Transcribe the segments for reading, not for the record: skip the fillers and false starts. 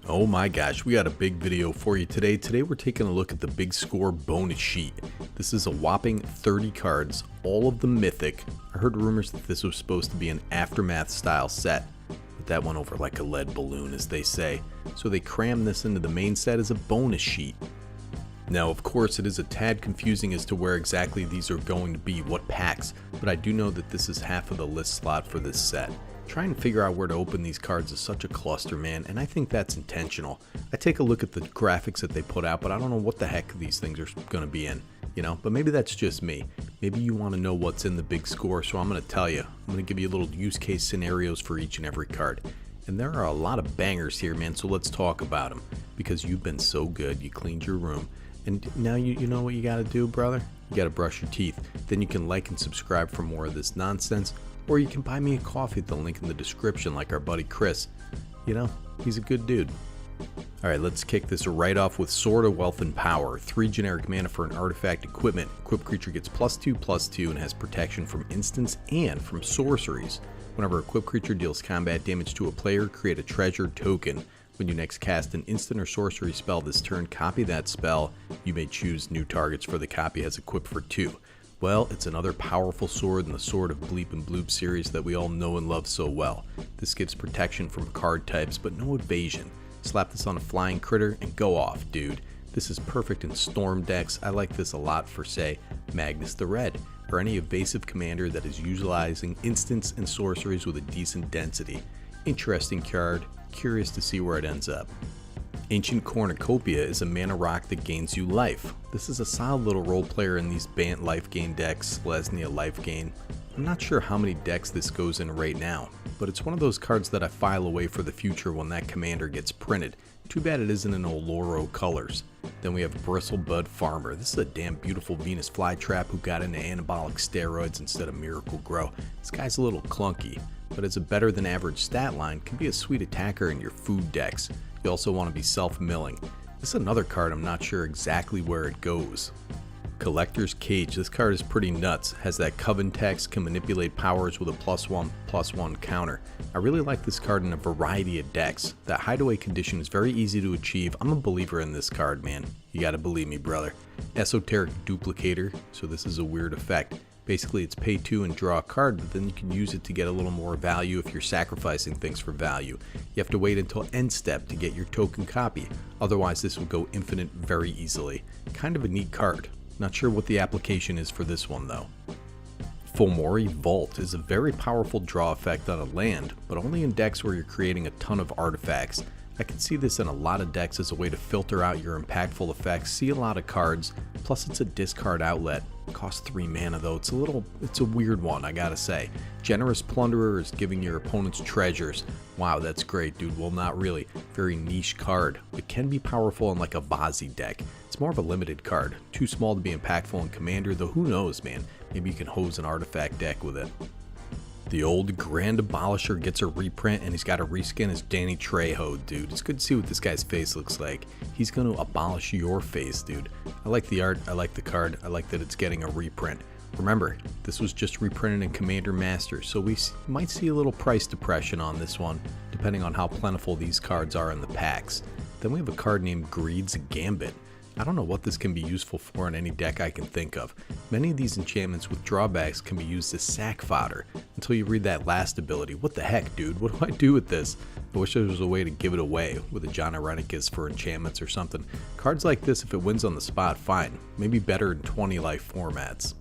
Oh my gosh, we got a big video for you today. Today we're taking a look at the Big Score bonus sheet. This is a whopping 30 cards, all of them mythic. I heard rumors that this was supposed to be an Aftermath style set, but that went over like a lead balloon, as they say. So they crammed this into the main set as a bonus sheet. Now, of course, it is a tad confusing as to where exactly these are going to be, what packs, but I do know that this is half of the list slot for this set. Trying to figure out where to open these cards is such a cluster, man, and I think that's intentional. I take a look at the graphics that they put out, but I don't know what the heck these things are going to be in, you know? But maybe that's just me. Maybe you want to know what's in the Big Score, so I'm going to tell you. I'm going to give you little use case scenarios for each and every card. And there are a lot of bangers here, man, so let's talk about them. Because you've been so good, you cleaned your room. And now you know what you got to do, brother? You got to brush your teeth. Then you can like and subscribe for more of this nonsense. Or you can buy me a coffee at the link in the description like our buddy Chris. You know, he's a good dude. Alright, let's kick this right off with Sword of Wealth and Power. 3 generic mana for an artifact equipment. Equipped creature gets +2/+2 and has protection from instants and from sorceries. Whenever equipped creature deals combat damage to a player, create a treasure token. When you next cast an instant or sorcery spell this turn, copy that spell. You may choose new targets for the copy as equipped for 2. Well, it's another powerful sword in the Sword of Bleep and Bloop series that we all know and love so well. This gives protection from card types, but no evasion. Slap this on a flying critter and go off, dude. This is perfect in Storm decks. I like this a lot for, say, Magnus the Red, or any evasive commander that is utilizing instants and sorceries with a decent density. Interesting card, curious to see where it ends up. Ancient Cornucopia is a mana rock that gains you life. This is a solid little role player in these Bant life gain decks, Lesnia life gain. I'm not sure how many decks this goes in right now, but it's one of those cards that I file away for the future when that commander gets printed. Too bad it isn't in Oloro colors. Then we have Bristlebud Farmer. This is a damn beautiful Venus flytrap who got into anabolic steroids instead of Miracle Grow. This guy's a little clunky, but as a better than average stat line, can be a sweet attacker in your food decks. You also want to be self-milling. This is another card I'm not sure exactly where it goes. Collector's Cage. This card is pretty nuts. Has that Coven text, can manipulate powers with a +1/+1 counter. I really like this card in a variety of decks. That hideaway condition is very easy to achieve. I'm a believer in this card, man. You gotta believe me, brother. Esoteric Duplicator. So this is a weird effect. Basically, it's pay 2 and draw a card, but then you can use it to get a little more value if you're sacrificing things for value. You have to wait until end step to get your token copy. Otherwise, this will go infinite very easily. Kind of a neat card. Not sure what the application is for this one, though. Fomori Vault is a very powerful draw effect on a land, but only in decks where you're creating a ton of artifacts. I can see this in a lot of decks as a way to filter out your impactful effects, see a lot of cards, plus it's a discard outlet. Costs 3 mana though, it's a weird one, I gotta say. Generous Plunderer is giving your opponents treasures. Wow, that's great, dude. Well, not really. Very niche card, but can be powerful in like a Vazi deck. It's more of a limited card. Too small to be impactful in Commander, though who knows, man. Maybe you can hose an artifact deck with it. The old Grand Abolisher gets a reprint, and he's got a reskin as Danny Trejo, dude. It's good to see what this guy's face looks like. He's going to abolish your face, dude. I like the art, I like the card, I like that it's getting a reprint. Remember, this was just reprinted in Commander Master, so we might see a little price depression on this one, depending on how plentiful these cards are in the packs. Then we have a card named Greed's Gambit. I don't know what this can be useful for in any deck I can think of. Many of these enchantments with drawbacks can be used as sack fodder, until you read that last ability. What the heck, dude? What do I do with this? I wish there was a way to give it away, with a John Irenicus for enchantments or something. Cards like this, if it wins on the spot, fine. Maybe better in 20 life formats.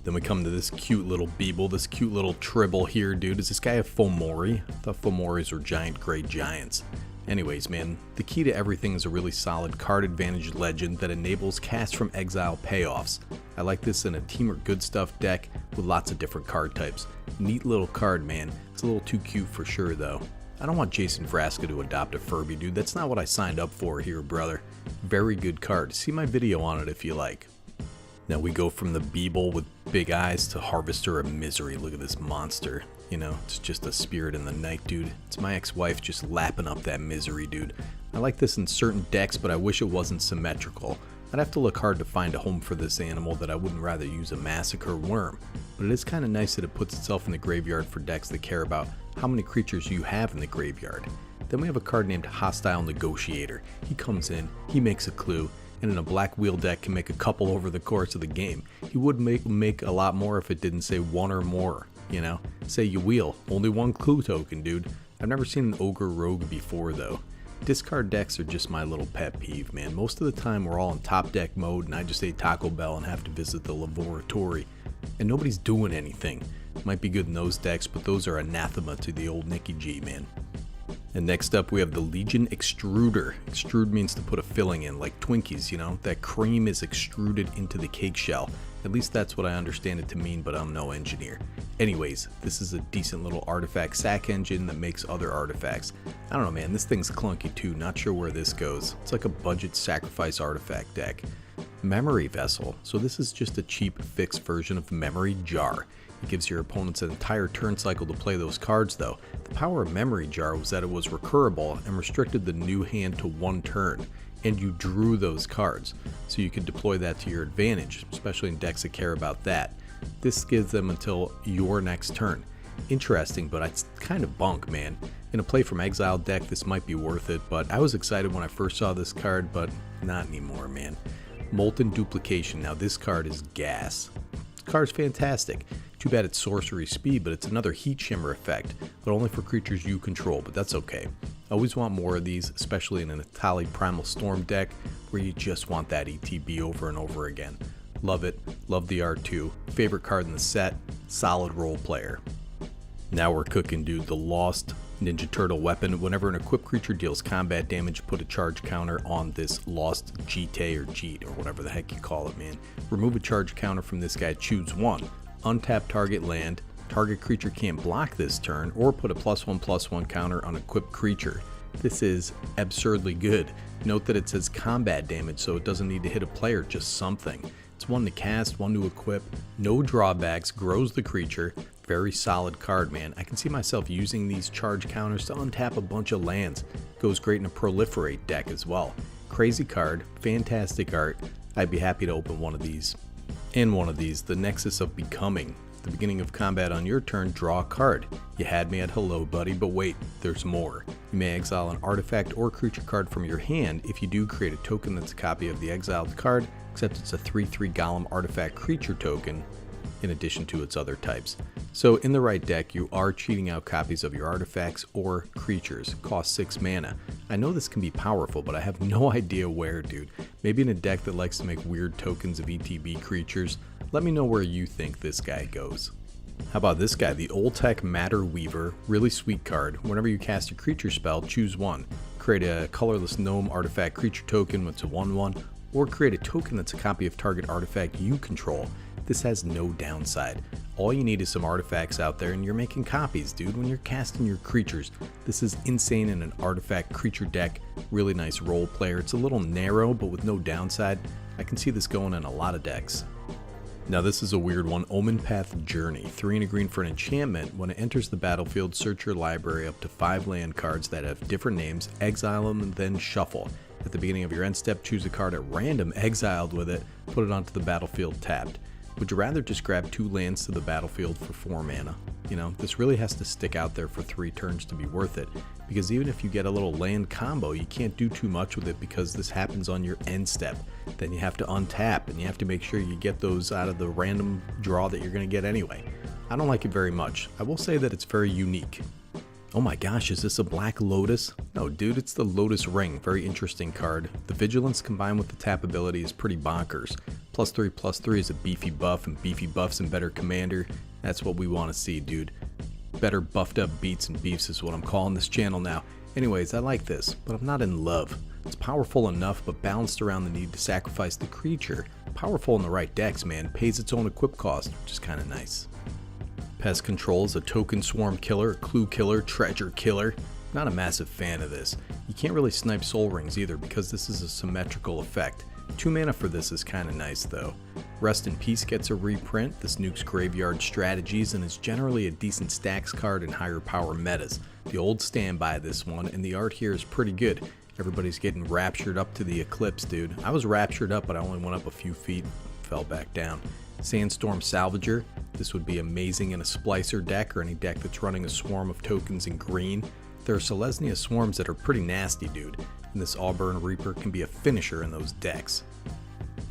Then we come to this cute little Beeble, this cute little Tribble here, dude. Is this guy a Fomori? I thought Fomoris were giant gray giants. Anyways, man, the key to everything is a really solid card advantage legend that enables cast from exile payoffs. I like this in a Team or Good Stuff deck with lots of different card types. Neat little card, man. It's a little too cute for sure, though. I don't want Jason Vraska to adopt a Furby, dude. That's not what I signed up for here, brother. Very good card. See my video on it if you like. Now we go from the Beeble with big eyes to Harvester of Misery. Look at this monster. You know, it's just a spirit in the night, dude. It's my ex-wife just lapping up that misery, dude. I like this in certain decks, but I wish it wasn't symmetrical. I'd have to look hard to find a home for this animal that I wouldn't rather use a Massacre Worm. But it is kind of nice that it puts itself in the graveyard for decks that care about how many creatures you have in the graveyard. Then we have a card named Hostile Negotiator. He comes in, he makes a clue, and in a black wheel deck can make a couple over the course of the game. He would make a lot more if it didn't say one or more, you know? Say you wheel, only one clue token, dude. I've never seen an Ogre Rogue before though. Discard decks are just my little pet peeve, man. Most of the time we're all in top deck mode and I just ate Taco Bell and have to visit the laboratory. And nobody's doing anything. Might be good in those decks, but those are anathema to the old Nicky G, man. And next up we have the Legion Extruder. Extrude means to put a filling in, like Twinkies, you know? That cream is extruded into the cake shell. At least that's what I understand it to mean, but I'm no engineer. Anyways, this is a decent little artifact sack engine that makes other artifacts. I don't know, man, this thing's clunky too, not sure where this goes. It's like a budget sacrifice artifact deck. Memory Vessel. So this is just a cheap fixed version of Memory Jar. It gives your opponents an entire turn cycle to play those cards though. The power of Memory Jar was that it was recurable and restricted the new hand to one turn, and you drew those cards, so you could deploy that to your advantage, especially in decks that care about that. This gives them until your next turn. Interesting, but it's kind of bunk, man. In a Play from Exile deck this might be worth it, but I was excited when I first saw this card, but not anymore, man. Molten Duplication. Now this card is gas. This card's fantastic. Too bad it's sorcery speed, but it's another heat shimmer effect, but only for creatures you control, but that's okay. I always want more of these, especially in an Atali Primal Storm deck where you just want that ETB over and over again. Love it, love the art too. Favorite card in the set, solid role player. Now we're cooking, dude. The Lost Ninja Turtle weapon. Whenever an equipped creature deals combat damage, put a charge counter on this Lost Jite or Jeet or whatever the heck you call it, man. Remove a charge counter from this guy, choose one. Untap target land. Target creature can't block this turn, or put a +1/+1 counter on equipped creature. This is absurdly good. Note that it says combat damage, so it doesn't need to hit a player, just something. It's one to cast, one to equip, no drawbacks, grows the creature. Very solid card, man. I can see myself using these charge counters to untap a bunch of lands. Goes great in a proliferate deck as well. Crazy card, fantastic art. I'd be happy to open one of these. And one of these, the Nexus of Becoming. At the beginning of combat on your turn, draw a card. You had me at hello, buddy, but wait, there's more. You may exile an artifact or creature card from your hand. If you do, create a token that's a copy of the exiled card, except it's a 3/3 Golem artifact creature token, in addition to its other types. So in the right deck, you are cheating out copies of your artifacts or creatures. Cost 6 mana. I know this can be powerful, but I have no idea where, dude. Maybe in a deck that likes to make weird tokens of ETB creatures. Let me know where you think this guy goes. How about this guy, the Oltec Matter Weaver? Really sweet card. Whenever you cast a creature spell, choose one. Create a colorless gnome artifact creature token with a 1/1, or create a token that's a copy of target artifact you control. This has no downside. All you need is some artifacts out there and you're making copies, dude, when you're casting your creatures. This is insane in an artifact creature deck. Really nice role player. It's a little narrow, but with no downside. I can see this going in a lot of decks. Now this is a weird one, Omen Path Journey. 3 and a green for an enchantment. When it enters the battlefield, search your library up to 5 land cards that have different names, exile them, and then shuffle. At the beginning of your end step, choose a card at random exiled with it, put it onto the battlefield tapped. Would you rather just grab 2 lands to the battlefield for 4 mana? You know, this really has to stick out there for 3 turns to be worth it, because even if you get a little land combo, you can't do too much with it because this happens on your end step. Then you have to untap and you have to make sure you get those out of the random draw that you're going to get anyway. I don't like it very much. I will say that it's very unique. Oh my gosh, is this a Black Lotus? No, dude, it's the Lotus Ring. Very interesting card. The Vigilance combined with the tap ability is pretty bonkers. +3/+3 is a beefy buff, and beefy buffs and better commander. That's what we want to see, dude. Better buffed up beats and beefs is what I'm calling this channel now. Anyways, I like this, but I'm not in love. It's powerful enough, but balanced around the need to sacrifice the creature. Powerful in the right decks, man. Pays its own equip cost, which is kind of nice. Pest Control is a token swarm killer, clue killer, treasure killer. Not a massive fan of this. You can't really snipe soul rings either because this is a symmetrical effect. 2 mana for this is kinda nice though. Rest in Peace gets a reprint. This nukes graveyard strategies and is generally a decent stacks card in higher power metas. The old standby this one, and the art here is pretty good. Everybody's getting raptured up to the eclipse, dude. I was raptured up, but I only went up a few feet, fell back down. Sandstorm Salvager. This would be amazing in a Splicer deck or any deck that's running a swarm of tokens in green. There are Selesnya swarms that are pretty nasty, dude, and this Auburn Reaper can be a finisher in those decks.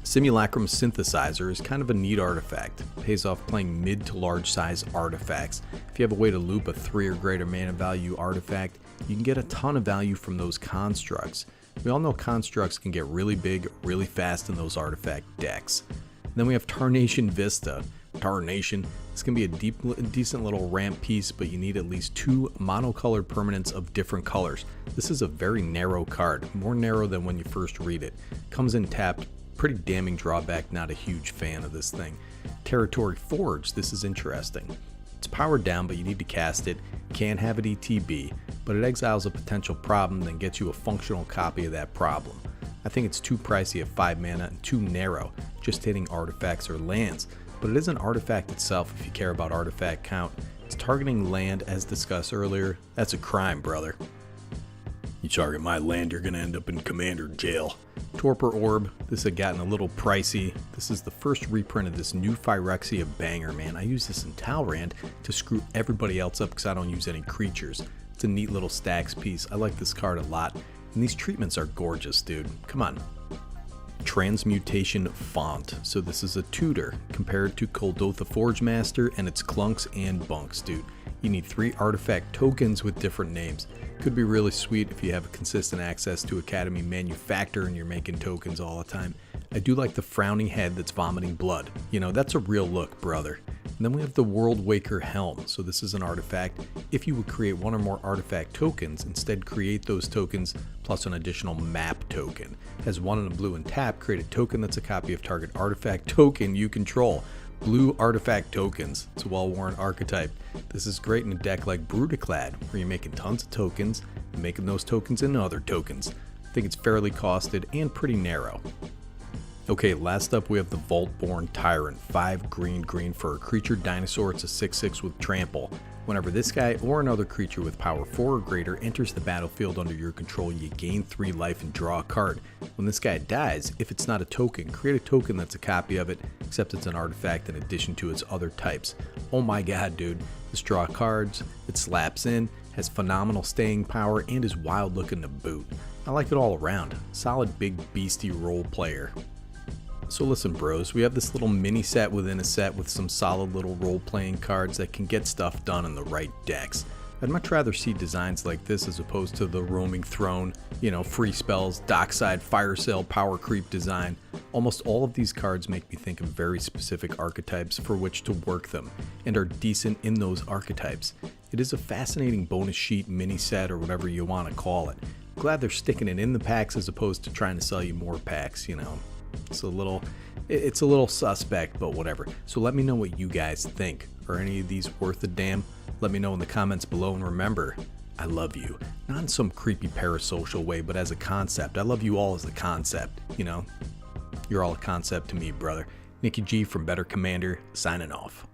Simulacrum Synthesizer is kind of a neat artifact. Pays off playing mid to large size artifacts. If you have a way to loop a 3 or greater mana value artifact, you can get a ton of value from those constructs. We all know constructs can get really big, really fast in those artifact decks. And then we have Tarnation Vista. Tarnation, this can be a decent little ramp piece, but you need at least 2 monocolored permanents of different colors. This is a very narrow card, more narrow than when you first read it. Comes in tapped, pretty damning drawback, not a huge fan of this thing. Territory Forge, this is interesting. It's powered down, but you need to cast it. Can have it ETB, but it exiles a potential problem, then gets you a functional copy of that problem. I think it's too pricey at 5 mana and too narrow, just hitting artifacts or lands. But it is an artifact itself if you care about artifact count. It's targeting land as discussed earlier. That's a crime, brother. You target my land, you're gonna end up in Commander jail. Torpor Orb, this had gotten a little pricey. This is the first reprint of this new Phyrexia banger, man. I use this in Tyrant to screw everybody else up because I don't use any creatures. It's a neat little stacks piece. I like this card a lot. And these treatments are gorgeous, dude. Come on. Transmutation Font. So this is a tutor compared to Kuldotha Forge Master and its clunks and bunks, dude. You need 3 artifact tokens with different names. Could be really sweet if you have consistent access to Academy Manufactor and you're making tokens all the time. I do like the frowning head that's vomiting blood. You know, that's a real look, brother. And then we have the World Waker Helm. So this is an artifact. If you would create 1 or more artifact tokens, instead create those tokens plus an additional map token. Has 1 and a blue and tap, create a token that's a copy of target artifact token you control. Blue artifact tokens. It's a well-worn archetype. This is great in a deck like Brutaclad, where you're making tons of tokens and making those tokens into other tokens. I think it's fairly costed and pretty narrow. Okay, last up we have the Vaultborn Tyrant. 5 green for a creature dinosaur. It's a 6/6 with trample. Whenever this guy or another creature with power 4 or greater enters the battlefield under your control, you gain 3 life and draw a card. When this guy dies, if it's not a token, create a token that's a copy of it, except it's an artifact in addition to its other types. Oh my god, dude. This draw cards, it slaps in, has phenomenal staying power, and is wild looking to boot. I like it all around. Solid big beastie role player. So listen bros, we have this little mini set within a set with some solid little role-playing cards that can get stuff done in the right decks. I'd much rather see designs like this as opposed to the roaming throne, you know, free spells, dockside, fire sale, power creep design. Almost all of these cards make me think of very specific archetypes for which to work them, and are decent in those archetypes. It is a fascinating bonus sheet mini set or whatever you want to call it. Glad they're sticking it in the packs as opposed to trying to sell you more packs, you know. It's a little suspect, but whatever. So let me know what you guys think. Are any of these worth a damn? Let me know in the comments below, and remember, I love you. Not in some creepy parasocial way, but as a concept. I love you all as a concept, you know? You're all a concept to me, brother. Nicky G from Better Commander, signing off.